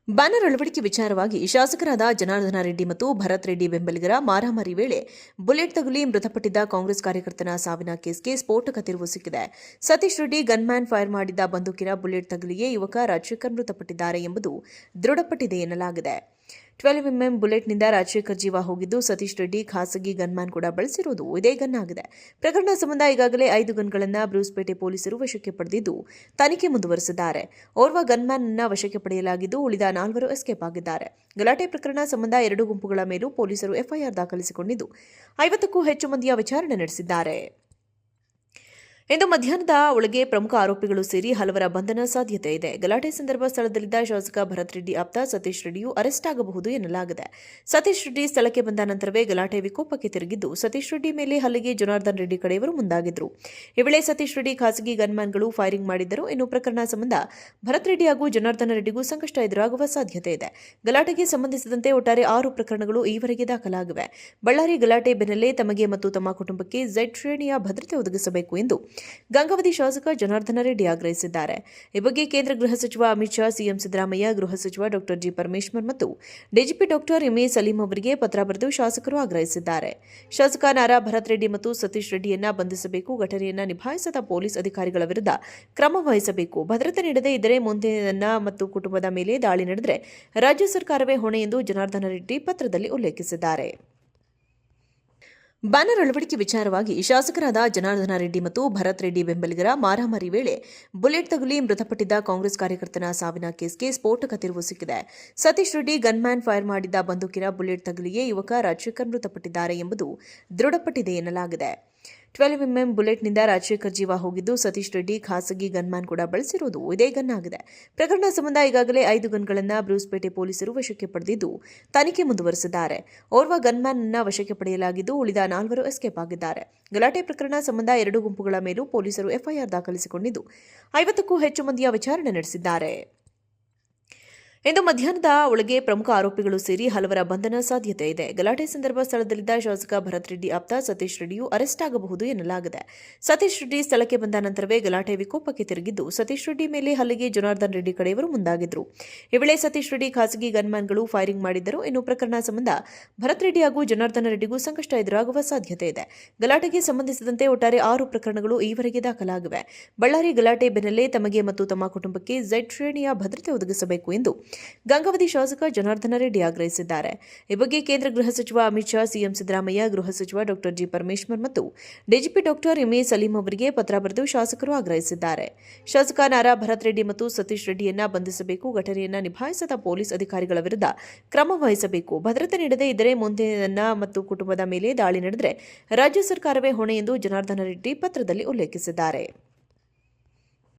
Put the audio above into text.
Banner ಅಳವಡಿಕೆ ವಿಚಾರವಾಗಿ ಶಾಸಕರಾದ ಜನಾರ್ದನ ರೆಡ್ಡಿ ಮತ್ತು ಭರತ್ ರೆಡ್ಡಿ ಬೆಂಬಲಿಗರ ಮಾರಾಮಾರಿ ವೇಳೆ ಬುಲೆಟ್ ತಗುಲಿ ಮೃತಪಟ್ಟಿದ್ದ ಕಾಂಗ್ರೆಸ್ ಕಾರ್ಯಕರ್ತನ ಸಾವಿನ ಕೇಸ್ಗೆ ಸ್ಫೋಟಕ ತಿರುವು ಸಿಕ್ಕಿದೆ. ಸತೀಶ್ ರೆಡ್ಡಿ ಗನ್ಮ್ಯಾನ್ ಫೈರ್ ಮಾಡಿದ್ದ ಬಂದೂಕಿನ ಬುಲೆಟ್ ತಗುಲಿಯೇ ಯುವಕ ರಾಜಶೇಖರ್ ಮೃತಪಟ್ಟಿದ್ದಾರೆ ಎಂಬುದು ದೃಢಪಟ್ಟಿದೆ ಎನ್ನಲಾಗಿದೆ. 12mm ಬುಲೆಟ್ನಿಂದ ರಾಜಶೇಖರ್ ಜೀವ ಹೋಗಿದ್ದು, ಸತೀಶ್ ರೆಡ್ಡಿ ಖಾಸಗಿ ಗನ್ಮ್ಯಾನ್ ಕೂಡ ಬಳಸಿರುವುದು ಇದೇ ಗನ್ ಆಗಿದೆ. ಪ್ರಕರಣ ಸಂಬಂಧ ಈಗಾಗಲೇ 5 ಗನ್ಗಳನ್ನು ಬ್ರೂಸ್ಪೇಟೆ ಪೊಲೀಸರು ವಶಕ್ಕೆ ಪಡೆದಿದ್ದು ತನಿಖೆ ಮುಂದುವರೆಸಿದ್ದಾರೆ. ಓರ್ವ ಗನ್ಮ್ಯಾನ್ ಅನ್ನು ವಶಕ್ಕೆ ಪಡೆಯಲಾಗಿದ್ದು, ಉಳಿದ 4 ಎಸ್ಕೇಪ್ ಆಗಿದ್ದಾರೆ. ಗಲಾಟೆ ಪ್ರಕರಣ ಸಂಬಂಧ 2 ಗುಂಪುಗಳ ಮೇಲೂ ಪೊಲೀಸರು ಎಫ್ಐಆರ್ ದಾಖಲಿಸಿಕೊಂಡಿದ್ದು 50ಕ್ಕೂ ಹೆಚ್ಚು ಮಂದಿಯ ವಿಚಾರಣೆ ನಡೆಸಿದ್ದಾರೆ. ಇಂದು ಮಧ್ಯಾಹ್ನದ ಒಳಗೆ ಪ್ರಮುಖ ಆರೋಪಿಗಳು ಸೇರಿ ಹಲವರ ಬಂಧನ ಸಾಧ್ಯತೆ ಇದೆ. ಗಲಾಟೆ ಸಂದರ್ಭ ಸ್ಥಳದಲ್ಲಿದ್ದ ಶಾಸಕ ಭರತ್ ರೆಡ್ಡಿ ಆಪ್ತ ಸತೀಶ್ ರೆಡ್ಡಿಯು ಅರೆಸ್ಟ್ ಆಗಬಹುದು ಎನ್ನಲಾಗಿದೆ. ಸತೀಶ್ ರೆಡ್ಡಿ ಸ್ಥಳಕ್ಕೆ ಬಂದ ನಂತರವೇ ಗಲಾಟೆ ವಿಕೋಪಕ್ಕೆ ತಿರುಗಿದ್ದು, ಸತೀಶ್ ರೆಡ್ಡಿ ಮೇಲೆ ಹಲ್ಲೆಗೆ ಜನಾರ್ದನ್ ರೆಡ್ಡಿ ಕಡೆಯವರು ಮುಂದಾಗಿದ್ದರು. ಈ ವೇಳೆ ಸತೀಶ್ ರೆಡ್ಡಿ ಖಾಸಗಿ ಗನ್ಮ್ಯಾನ್ಗಳು ಫೈರಿಂಗ್ ಮಾಡಿದ್ದರು. ಇನ್ನು ಪ್ರಕರಣ ಸಂಬಂಧ ಭರತ್ ರೆಡ್ಡಿ ಹಾಗೂ ಜನಾರ್ದನ ರೆಡ್ಡಿಗೂ ಸಂಕಷ್ಟ ಎದುರಾಗುವ ಸಾಧ್ಯತೆ ಇದೆ. ಗಲಾಟೆಗೆ ಸಂಬಂಧಿಸಿದಂತೆ ಒಟ್ಟಾರೆ 6 ಪ್ರಕರಣಗಳು ಈವರೆಗೆ ದಾಖಲಾಗಿವೆ. ಬಳ್ಳಾರಿ ಗಲಾಟೆ ಬೆನ್ನಲ್ಲೇ ತಮಗೆ ಮತ್ತು ತಮ್ಮ ಕುಟುಂಬಕ್ಕೆ ಝೆಡ್ ಶ್ರೇಣಿಯ ಭದ್ರತೆ ಒದಗಿಸಬೇಕು ಎಂದು ಗಂಗಾವತಿ ಶಾಸಕ ಜನಾರ್ದನ ರೆಡ್ಡಿ ಆಗ್ರಹಿಸಿದ್ದಾರೆ. ಈ ಬಗ್ಗೆ ಕೇಂದ್ರ ಗೃಹ ಸಚಿವ ಅಮಿತ್ ಶಾ, ಸಿಎಂ ಸಿದ್ದರಾಮಯ್ಯ, ಗೃಹ ಸಚಿವ ಡಾ ಜಿ ಪರಮೇಶ್ವರ್ ಮತ್ತು ಡಿಜಿಪಿ ಡಾ ಎಂಎ ಸಲೀಂ ಅವರಿಗೆ ಪತ್ರ ಬರೆದು ಶಾಸಕರು ಆಗ್ರಹಿಸಿದ್ದಾರೆ. ಶಾಸಕ ನಾರಾ ಭರತ್ ರೆಡ್ಡಿ ಮತ್ತು ಸತೀಶ್ ರೆಡ್ಡಿಯನ್ನ ಬಂಧಿಸಬೇಕು. ಘಟನೆಯನ್ನ ನಿಭಾಯಿಸದ ಪೊಲೀಸ್ ಅಧಿಕಾರಿಗಳ ವಿರುದ್ಧ ಕ್ರಮ ವಹಿಸಬೇಕು. ಭದ್ರತೆ ನೀಡದೇ ಇದ್ದರೆ ಮುಂದೆ ನನ್ನ ಮತ್ತು ಕುಟುಂಬದ ಮೇಲೆ ದಾಳಿ ನಡೆದರೆ ರಾಜ್ಯ ಸರ್ಕಾರವೇ ಹೊಣೆ ಎಂದು ಜನಾರ್ದನ ರೆಡ್ಡಿ ಪತ್ರದಲ್ಲಿ ಉಲ್ಲೇಖಿಸಿದ್ದಾರೆ. ಬ್ಯಾನರ್ ಅಳವಡಿಕೆ ವಿಚಾರವಾಗಿ ಶಾಸಕರಾದ ಜನಾರ್ದನ ರೆಡ್ಡಿ ಮತ್ತು ಭರತ್ ರೆಡ್ಡಿ ಬೆಂಬಲಿಗರ ಮಾರಾಮಾರಿ ವೇಳೆ ಬುಲೆಟ್ ತಗುಲಿ ಮೃತಪಟ್ಟಿದ್ದ ಕಾಂಗ್ರೆಸ್ ಕಾರ್ಯಕರ್ತನ ಸಾವಿನ ಕೇಸ್ಗೆ ಸ್ಫೋಟಕ ತಿರುವು ಸಿಕ್ಕಿದೆ. ಸತೀಶ್ ರೆಡ್ಡಿ ಗನ್ಮ್ಯಾನ್ ಫೈರ್ ಮಾಡಿದ್ದ ಬಂದೂಕಿನ ಬುಲೆಟ್ ತಗುಲಿಯೇ ಯುವಕ ರಾಜಶೇಖರ್ ಮೃತಪಟ್ಟಿದ್ದಾರೆ ಎಂಬುದು ದೃಢಪಟ್ಟಿದೆ ಎನ್ನಲಾಗಿದೆ. 12mm ಬುಲೆಟ್ನಿಂದ ರಾಜಶೇಖರ್ ಜೀವ ಹೋಗಿದ್ದು, ಸತೀಶ್ ರೆಡ್ಡಿ ಖಾಸಗಿ ಗನ್ಮ್ಯಾನ್ ಕೂಡ ಬಳಸಿರುವುದು ಇದೇ ಗನ್ ಆಗಿದೆ. ಪ್ರಕರಣ ಸಂಬಂಧ ಈಗಾಗಲೇ 5 ಗನ್ಗಳನ್ನು ಬ್ರೂಸ್ಪೇಟೆ ಪೊಲೀಸರು ವಶಕ್ಕೆ ಪಡೆದಿದ್ದು ತನಿಖೆ ಮುಂದುವರೆಸಿದ್ದಾರೆ. ಓರ್ವ ಗನ್ಮ್ಯಾನ್ ಅನ್ನು ವಶಕ್ಕೆ ಪಡೆಯಲಾಗಿದ್ದು, ಉಳಿದ 4 ಎಸ್ಕೇಪ್ ಆಗಿದ್ದಾರೆ. ಗಲಾಟೆ ಪ್ರಕರಣ ಸಂಬಂಧ 2 ಗುಂಪುಗಳ ಮೇಲೂ ಪೊಲೀಸರು ಎಫ್ಐಆರ್ ದಾಖಲಿಸಿಕೊಂಡಿದ್ದು 50ಕ್ಕೂ ಹೆಚ್ಚು ಮಂದಿಯ ವಿಚಾರಣೆ ನಡೆಸಿದ್ದಾರೆ. ಇಂದು ಮಧ್ಯಾಹ್ನದ ಒಳಗೆ ಪ್ರಮುಖ ಆರೋಪಿಗಳು ಸೇರಿ ಹಲವರ ಬಂಧನ ಸಾಧ್ಯತೆ ಇದೆ. ಗಲಾಟೆ ಸಂದರ್ಭ ಸ್ಥಳದಲ್ಲಿದ್ದ ಶಾಸಕ ಭರತ್ ರೆಡ್ಡಿ ಆಪ್ತ ಸತೀಶ್ ರೆಡ್ಡಿಯು ಅರೆಸ್ಟ್ ಆಗಬಹುದು ಎನ್ನಲಾಗಿದೆ. ಸತೀಶ್ ರೆಡ್ಡಿ ಸ್ಥಳಕ್ಕೆ ಬಂದ ನಂತರವೇ ಗಲಾಟೆ ವಿಕೋಪಕ್ಕೆ ತಿರುಗಿದ್ದು, ಸತೀಶ್ ರೆಡ್ಡಿ ಮೇಲೆ ಹಲ್ಲೆಗೆ ಜನಾರ್ದನ್ ರೆಡ್ಡಿ ಕಡೆಯವರು ಮುಂದಾಗಿದ್ದರು. ಈ ವೇಳೆ ಸತೀಶ್ ರೆಡ್ಡಿ ಖಾಸಗಿ ಗನ್ಮ್ಯಾನ್ಗಳು ಫೈರಿಂಗ್ ಮಾಡಿದ್ದರು. ಇನ್ನು ಪ್ರಕರಣ ಸಂಬಂಧ ಭರತ್ ರೆಡ್ಡಿ ಹಾಗೂ ಜನಾರ್ದನ ರೆಡ್ಡಿಗೂ ಸಂಕಷ್ಟ ಎದುರಾಗುವ ಸಾಧ್ಯತೆ ಇದೆ. ಗಲಾಟೆಗೆ ಸಂಬಂಧಿಸಿದಂತೆ ಒಟ್ಟಾರೆ 6 ಪ್ರಕರಣಗಳು ಈವರೆಗೆ ದಾಖಲಾಗಿವೆ. ಬಳ್ಳಾರಿ ಗಲಾಟೆ ಬೆನ್ನಲ್ಲೇ ತಮಗೆ ಮತ್ತು ತಮ್ಮ ಕುಟುಂಬಕ್ಕೆ ಝೆಡ್ ಶ್ರೇಣಿಯ ಭದ್ರತೆ ಒದಗಿಸಬೇಕು ಎಂದು ಗಂಗಾವತಿ ಶಾಸಕ ಜನಾರ್ದನ ರೆಡ್ಡಿ ಆಗ್ರಹಿಸಿದ್ದಾರೆ. ಈ ಬಗ್ಗೆ ಕೇಂದ್ರ ಗೃಹ ಸಚಿವ ಅಮಿತ್ ಶಾ, ಸಿಎಂ ಸಿದ್ದರಾಮಯ್ಯ, ಗೃಹ ಸಚಿವ ಡಾ ಜಿ ಪರಮೇಶ್ವರ್ ಮತ್ತು ಡಿಜಿಪಿ ಡಾ ಎಂಎ ಸಲೀಂ ಅವರಿಗೆ ಪತ್ರ ಬರೆದು ಶಾಸಕರು ಆಗ್ರಹಿಸಿದ್ದಾರೆ. ಶಾಸಕ ನಾರಾ ಭರತ್ ರೆಡ್ಡಿ ಮತ್ತು ಸತೀಶ್ ರೆಡ್ಡಿಯನ್ನ ಬಂಧಿಸಬೇಕು. ಘಟನೆಯನ್ನ ನಿಭಾಯಿಸದ ಪೊಲೀಸ್ ಅಧಿಕಾರಿಗಳ ವಿರುದ್ಧ ಕ್ರಮ ವಹಿಸಬೇಕು. ಭದ್ರತೆ ನೀಡದೇ ಇದ್ದರೆ ಮುಂದೆ ನನ್ನ ಮತ್ತು ಕುಟುಂಬದ ಮೇಲೆ ದಾಳಿ ನಡೆದರೆ ರಾಜ್ಯ ಸರ್ಕಾರವೇ ಹೊಣೆ ಎಂದು ಜನಾರ್ದನ ರೆಡ್ಡಿ ಪತ್ರದಲ್ಲಿ ಉಲ್ಲೇಖಿಸಿದ್ದಾರೆ.